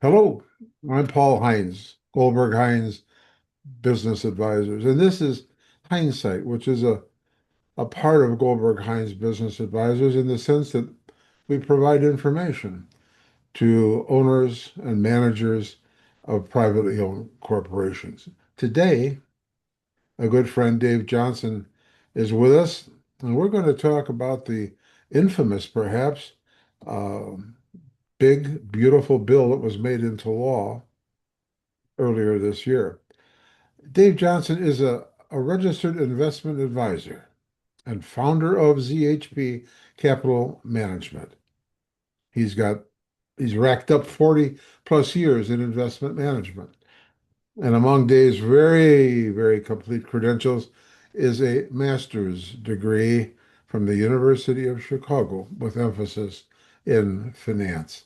Hello, I'm Paul Heinz, Goldberg Heinz Business Advisors, and this is Heinze-Sight, which is a part of Goldberg Heinz Business Advisors in the sense that we provide information to owners and managers of privately owned corporations. Today, a good friend, Dave Johnson, is with us, and we're going to talk about the infamous, perhaps, uh, big, beautiful bill that was made into law earlier this year. Dave Johnson is a registered investment advisor and founder of ZHP Capital Management. He's got he's racked up 40 plus years in investment management. And among Dave's very, very complete credentials is a master's degree from the University of Chicago with emphasis in finance.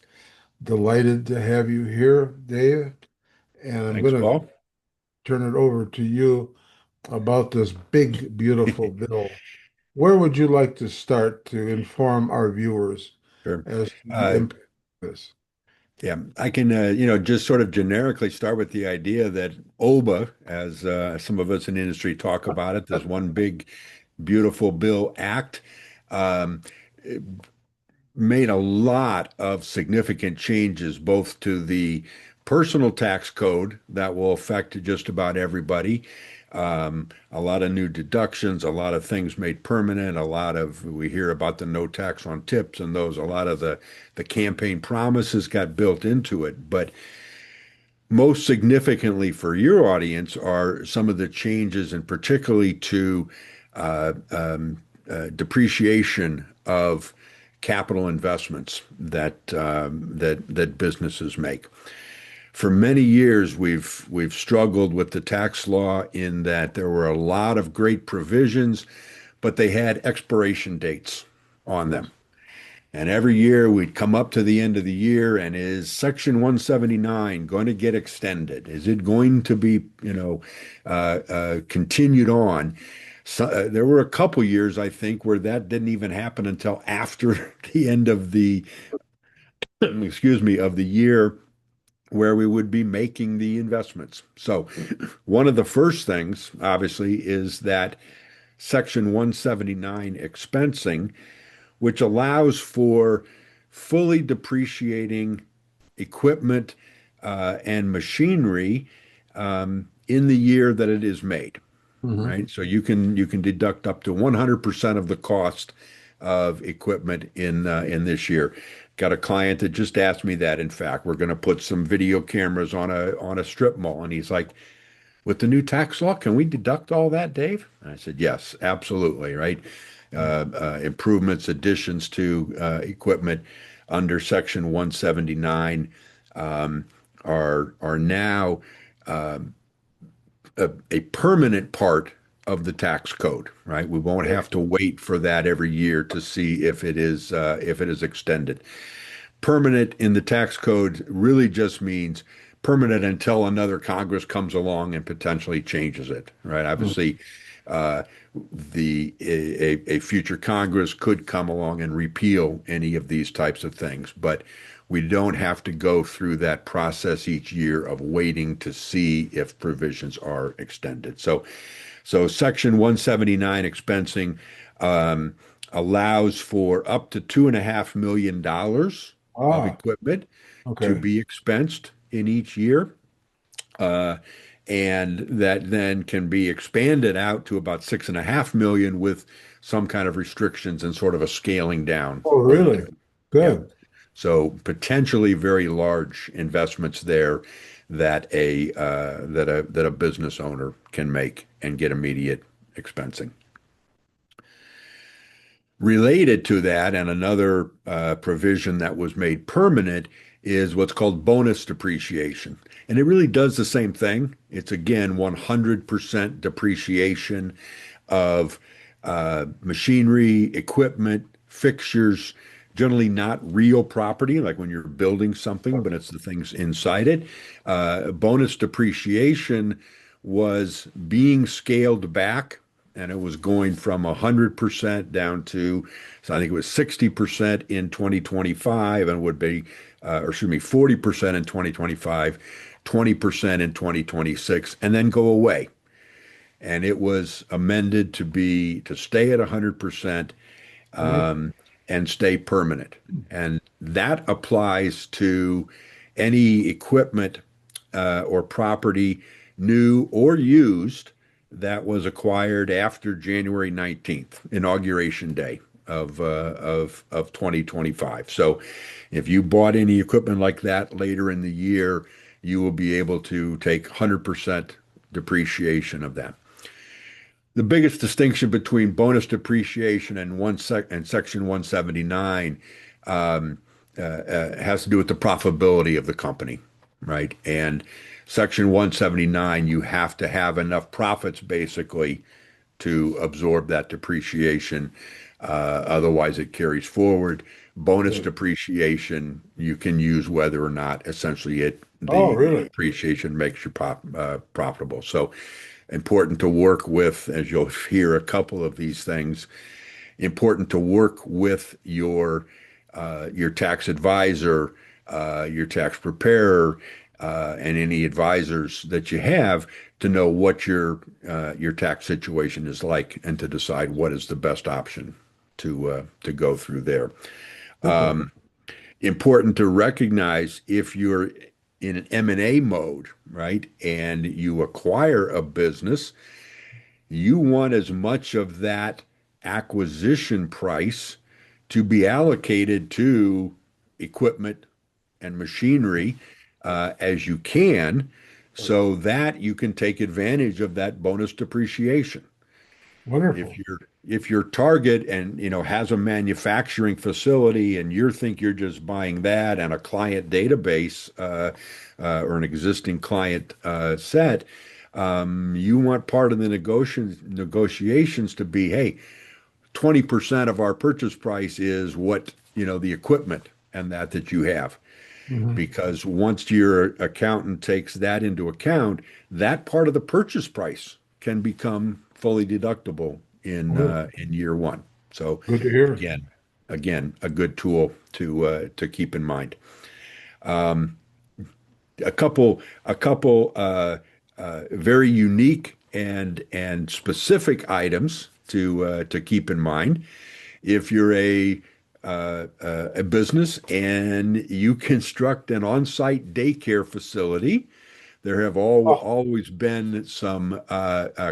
Delighted to have you here, Dave. And I'm Thanks, going to Paul. turn it over to you about this big, beautiful bill. Where would you like to start to inform our viewers Sure. as to the Uh, impact of this? yeah, I can, just sort of generically start with the idea that OBA, as some of us in the industry talk about it, this one big, beautiful bill act, um, it made a lot of significant changes, both to the personal tax code that will affect just about everybody. A lot of new deductions, a lot of things made permanent, we hear about the no tax on tips and those, a lot of the campaign promises got built into it. But most significantly for your audience are some of the changes, and particularly to depreciation of capital investments that businesses make. For many years, we've struggled with the tax law in that there were a lot of great provisions, but they had expiration dates on Yes. them. And every year we'd come up to the end of the year, and is Section 179 going to get extended? Is it going to be, continued on? So, there were a couple years, I think, where that didn't even happen until after the end of excuse me, of the year where we would be making the investments. So, one of the first things, obviously, is that Section 179 expensing, which allows for fully depreciating equipment and machinery in the year that it is made, Hmm. right? So you can deduct up to 100% of the cost of equipment in this year. Got a client that just asked me that. In fact, we're going to put some video cameras on a strip mall, and he's like, "With the new tax law, can we deduct all that, Dave?" And I said, "Yes, absolutely." Right? Improvements, additions to equipment under Section 179 um, are now a permanent part of the tax code, right? We won't have to wait for that every year to see if it is extended. Permanent in the tax code really just means permanent until another Congress comes along and potentially changes it, right? Obviously, uh, a future Congress could come along and repeal any of these types of things, but we don't have to go through that process each year of waiting to see if provisions are extended. So Section 179 expensing um, allows for up to $2.5 million of Ah, equipment to okay. be expensed in each year. Uh, and that then can be expanded out to about 6.5 million with some kind of restrictions and sort of a scaling down Oh, over really? there. Yeah. Good. So potentially very large investments there that a business owner can make and get immediate expensing. Related to that, and another provision that was made permanent is what's called bonus depreciation. And it really does the same thing. It's again 100% depreciation of machinery, equipment, fixtures, generally not real property, like when you're building something, but it's the things inside it. Bonus depreciation was being scaled back and it was going from 100% down to, so I think it was 60% in 2025 and would be, or excuse me, 40% in 2025, 20% in 2026, and then go away. And it was amended to be to stay at 100% Wonderful. and stay permanent. And that applies to any equipment or property, new or used, that was acquired after January 19th, Inauguration Day of 2025. So if you bought any equipment like that later in the year, you will be able to take 100% depreciation of that. The biggest distinction between bonus depreciation and Section 179 has to do with the profitability of the company, right? And Section 179, you have to have enough profits basically to absorb that depreciation. Otherwise, it carries forward. Bonus Yes. depreciation, you can use whether or not essentially Oh, the really? depreciation makes you profitable. So important to work with, as you'll hear a couple of these things, important to work with your tax advisor, your tax preparer, and any advisors that you have to know what your tax situation is like and to decide what is the best option to go through there. Okay. Important to recognize if you're in an M&A mode, right, and you acquire a business, you want as much of that acquisition price to be allocated to equipment and machinery as you can, so that you can take advantage of that bonus depreciation. If Wonderful. your target and has a manufacturing facility and you think you're just buying that and a client database or an existing client set, you want part of the negotiations to be, hey, 20% of our purchase price is what, the equipment and that you have. Hmm. Because once your accountant takes that into account, that part of the purchase price can become fully deductible Wonderful. in year one. So Good to hear. again, a good tool to keep in mind. A couple very unique and specific items to keep in mind. If you're a business and you construct an on-site daycare facility, there have Oh, always been some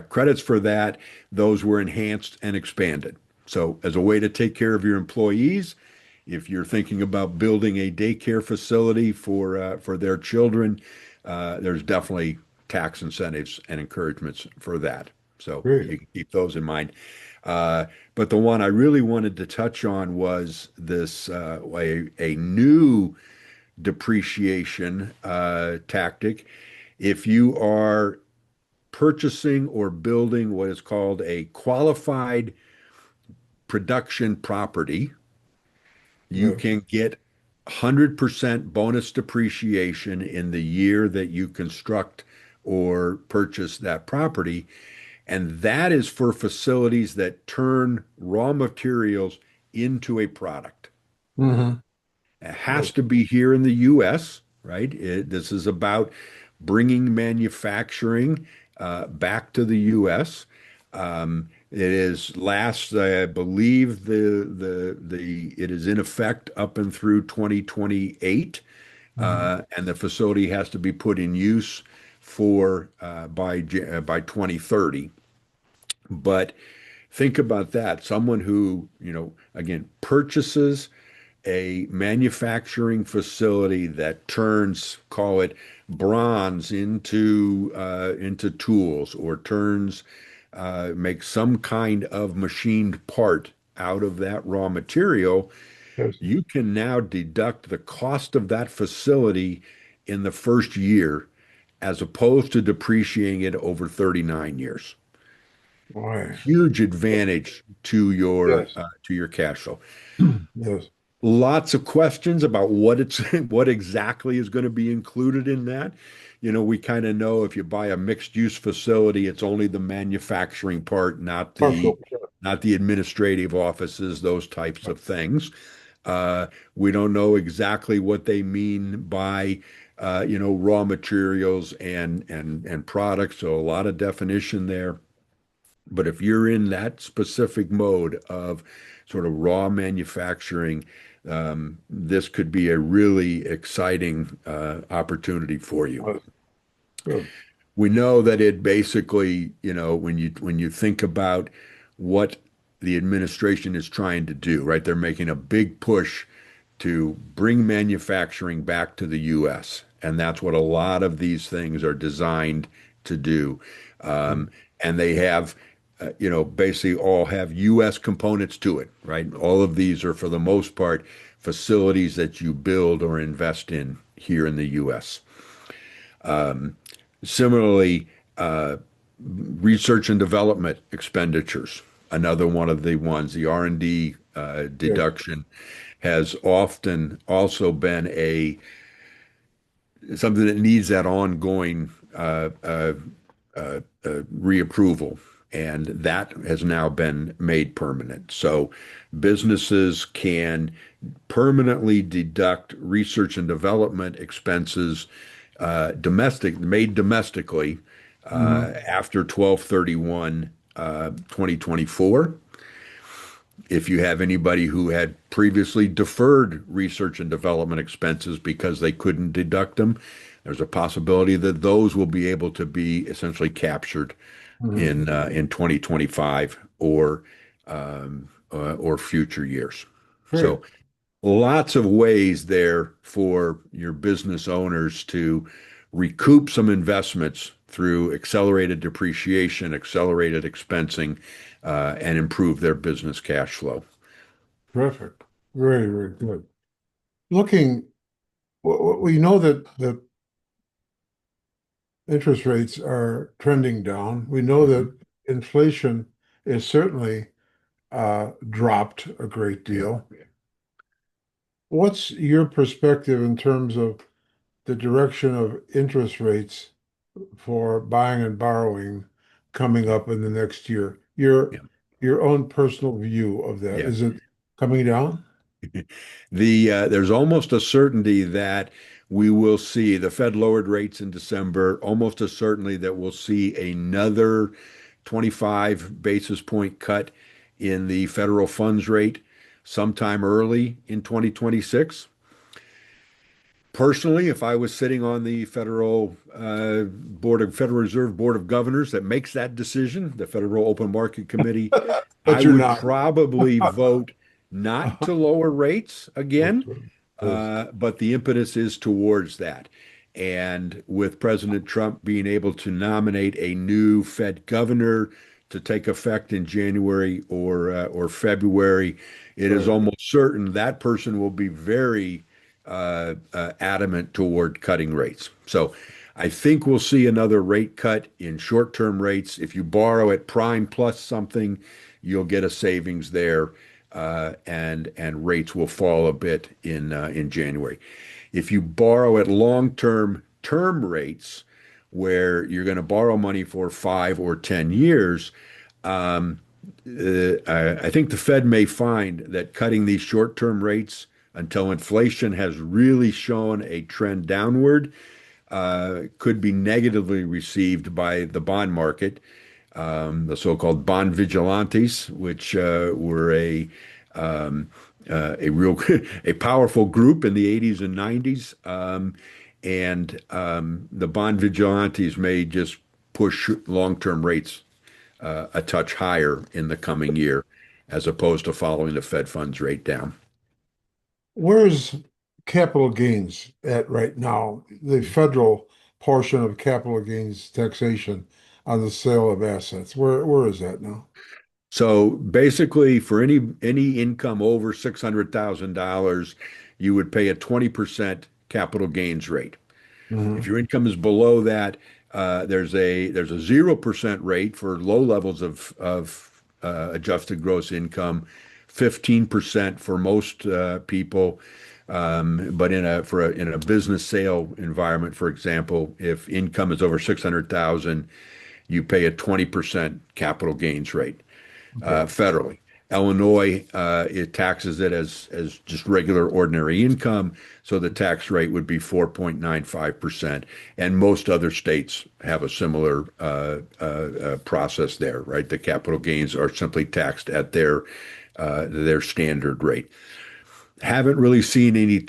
credits for that. Those were enhanced and expanded. So, as a way to take care of your employees, if you're thinking about building a daycare facility for their children, there's definitely tax incentives and encouragements for that. So great. you can keep those in mind. But the one I really wanted to touch on was this a new depreciation tactic. If you are purchasing or building what is called a qualified production property, you Yes. can get 100% bonus depreciation in the year that you construct or purchase that property. And that is for facilities that turn raw materials into a product. Hmm. It has Yes. to be here in the US, right? This is about bringing manufacturing back to the US. It is last, I believe, it is in effect up and through 2028, Hmm. and the facility has to be put in use for by 2030. But think about that. Someone who, again, purchases a manufacturing facility that turns, call it bronze into tools or turns makes some kind of machined part out of that raw material, Yes. you can now deduct the cost of that facility in the first year as opposed to depreciating it over 39 years. Why? Huge advantage Yes. to your cash flow. Yes. Lots of questions about what it's what exactly is going to be included in that. We kind of know if you buy a mixed use facility, it's only the manufacturing part, Partial. not the administrative offices, those types of things. We don't know exactly what they mean by raw materials and products. So a lot of definition there. But if you're in that specific mode of sort of raw manufacturing, this could be a really exciting opportunity for you. Good. We know that it basically, when you think about what the administration is trying to do, right? They're making a big push to bring manufacturing back to the US. And that's what a lot of these things are designed to do. Mm. And they have, basically all have US components to it, right? All of these are, for the most part, facilities that you build or invest in here in the US. Similarly, research and development expenditures, another one of the ones, the R&D Yes. deduction has often also been a something that needs that ongoing reapproval, and that has now been made permanent. So businesses can permanently deduct research and development expenses made domestically Mhm. after 12/31, 2024. If you have anybody who had previously deferred research and development expenses because they couldn't deduct them, there's a possibility that those will be able to be essentially captured Mhm. in 2025 or future years. Great. So lots of ways there for your business owners to recoup some investments through accelerated depreciation, accelerated expensing, and improve their business cash flow. Terrific. Very, very good. Looking, we know that interest rates are trending down. We know Mhm. that inflation is certainly dropped a great Yeah. deal. What's your perspective in terms of the direction of interest rates for buying and borrowing coming up in the next year? Yeah. Your own personal view of that. Yeah. Is it coming down? There's almost a certainty that we will see the Fed lowered rates in December, almost a certainty that we'll see another 25 basis point cut in the federal funds rate sometime early in 2026. Personally, if I was sitting on the Federal Reserve Board of Governors that makes that decision, the Federal Open Market Committee, I But you're would not. probably vote not to lower rates again, Yes. but the impetus is towards that. And with President Trump being able to nominate a new Fed governor to take effect in January or February, it is Right. almost certain that person will be very adamant toward cutting rates. So I think we'll see another rate cut in short-term rates. If you borrow at prime plus something, you'll get a savings there, and rates will fall a bit in January. If you borrow at long-term term rates, where you're going to borrow money for 5 or 10 years, um, I think the Fed may find that cutting these short-term rates until inflation has really shown a trend downward could be negatively received by the bond market, the so-called bond vigilantes, which were a real a powerful group in the 80s and 90s. And the bond vigilantes may just push long-term rates a touch higher in the coming year, as opposed to following the Fed funds rate down. Where's capital gains at right now? The federal portion of capital gains taxation on the sale of assets. Where is that now? So basically, for any income over $600,000, you would pay a 20% capital gains rate. If Hmm. your income is below that, there's a 0% rate for low levels of adjusted gross income. 15% for most people. But in a business sale environment, for example, if income is over 600,000, you pay a 20% capital gains rate Okay, federally. Illinois, it taxes it as just regular ordinary income, so the tax rate would be 4.95%. And most other states have a similar process there, right? The capital gains are simply taxed at their standard rate. Haven't really seen any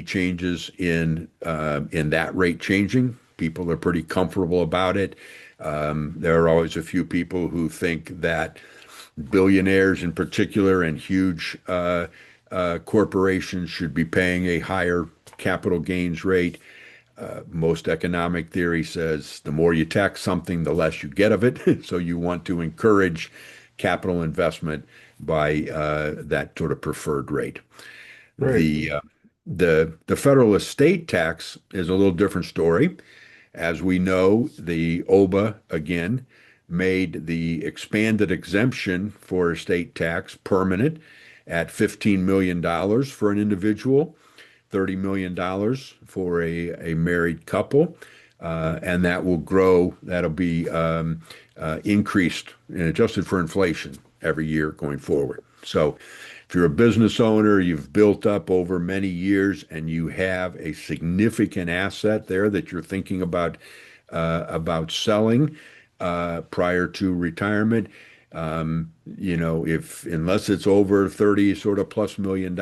changes in that rate changing. People are pretty comfortable about it. There are always a few people who think that billionaires in particular and huge corporations should be paying a higher capital gains rate. Most economic theory says the more you tax something, the less you get of it. So you want to encourage capital investment by that sort of preferred rate. great. The federal estate tax is a little different story. As we know, the OBA again made the expanded exemption for estate tax permanent at $15 million for an individual, $30 million for a married couple. And that will grow, that'll be increased and adjusted for inflation every year going forward. So if you're a business owner, you've built up over many years and you have a significant asset there that you're thinking about selling prior to retirement, if unless it's over 30 sort of plus $1 million,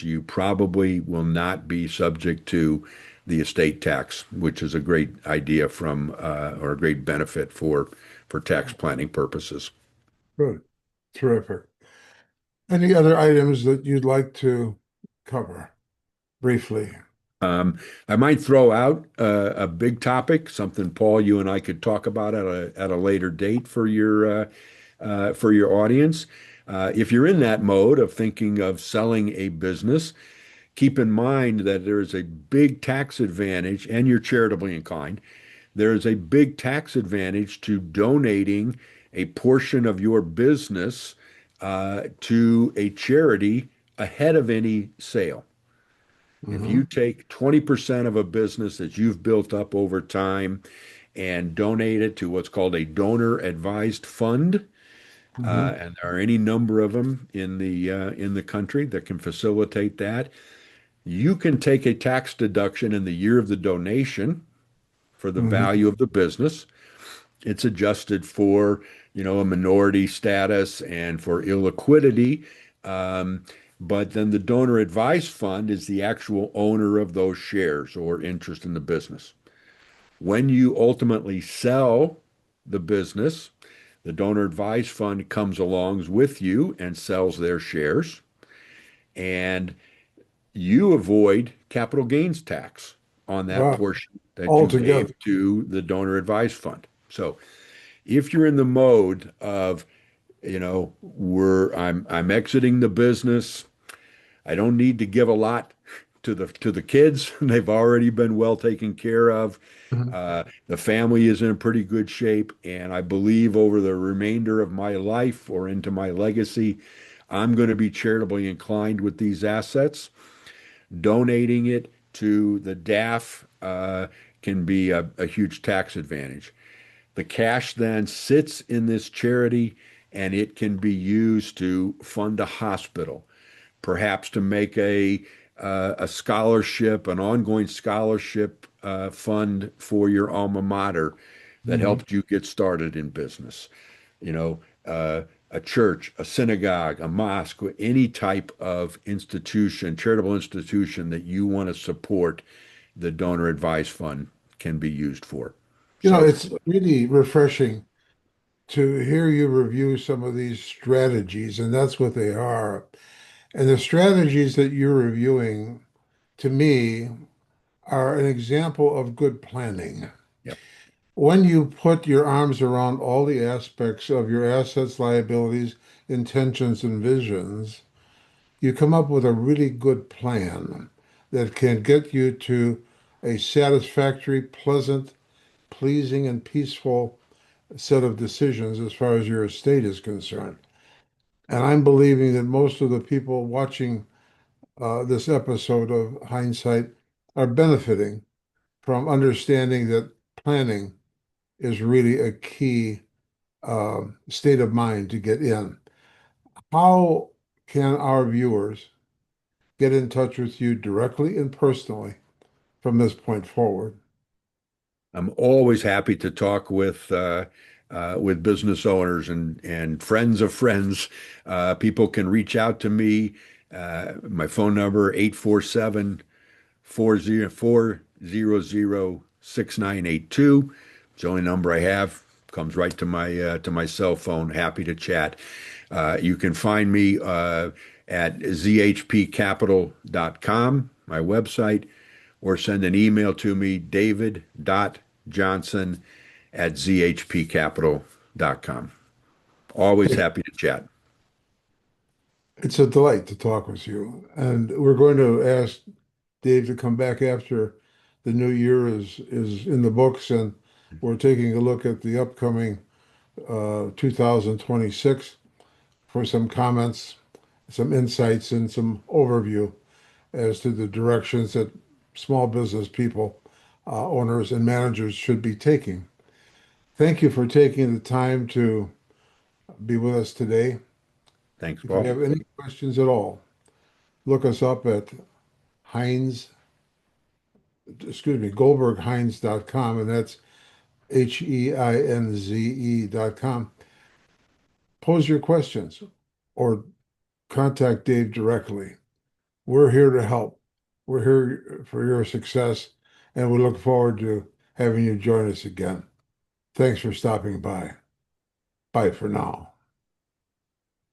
you probably will not be subject to the estate tax, which is a great idea or a great benefit for tax planning purposes. Good. Terrific. Any other items that you'd like to cover briefly? Um, I might throw out a big topic, something Paul, you and I could talk about at a later date for your audience. If you're in that mode of thinking of selling a business, keep in mind that there is a big tax advantage, and you're charitably inclined. There is a big tax advantage to donating a portion of your business to a charity ahead of any sale. If you Hmm. take 20% of a business that you've built up over time and donate it to what's called a donor advised fund, Hmm. and there are any number of them in the country that can facilitate that, you can take a tax deduction in the year of the donation for the Hmm. value of the business. It's adjusted for, a minority status and for illiquidity. Um, but then the donor advised fund is the actual owner of those shares or interest in the business. When you ultimately sell the business, the donor advised fund comes along with you and sells their shares, and you avoid capital gains tax on that Wow, portion that all you together. gave to the donor advised fund. So if you're in the mode of, I'm exiting the business, I don't need to give a lot to the kids. They've already been well taken care of. Mhm. The family is in pretty good shape, and I believe over the remainder of my life or into my legacy, I'm going to be charitably inclined with these assets. Donating it to the DAF can be a huge tax advantage. The cash then sits in this charity and it can be used to fund a hospital, perhaps to make a scholarship, an ongoing scholarship fund for your alma mater that Mhm. helped you get started in business. A church, a synagogue, a mosque, any type of institution, charitable institution that you want to support, the donor advised fund can be used for. So, It's really refreshing to hear you review some of these strategies, and that's what they are. And the strategies that you're reviewing, to me, are an example of good planning. yeah. When you put your arms around all the aspects of your assets, liabilities, intentions, and visions, you come up with a really good plan that can get you to a satisfactory, pleasant, pleasing, and peaceful set of decisions as far as your estate is concerned. And I'm believing that most of the people watching this episode of Hindsight are benefiting from understanding that planning is really a key state of mind to get in. How can our viewers get in touch with you directly and personally from this point forward? I'm always happy to talk with business owners and friends of friends. People can reach out to me. My phone number 847 400 6982. It's the only number I have. Comes right to my cell phone. Happy to chat. You can find me at zhpcapital.com, my website, or send an email to me, david.johnson@zhpcapital.com. Always Hey, happy to chat. it's a delight to talk with you. And we're going to ask Dave to come back after the new year is in the books, and we're taking a look at the upcoming 2026 for some comments, some insights, and some overview as to the directions that small business people, owners, and managers should be taking. Thank you for taking the time to be with us today. Thanks, If you Paul. have any questions at all, look us up at Heinz, excuse me, GoldbergHeinz.com, and that's HEINZE.com. Pose your questions or contact Dave directly. We're here to help. We're here for your success, and we look forward to having you join us again. Thanks for stopping by. Bye for now.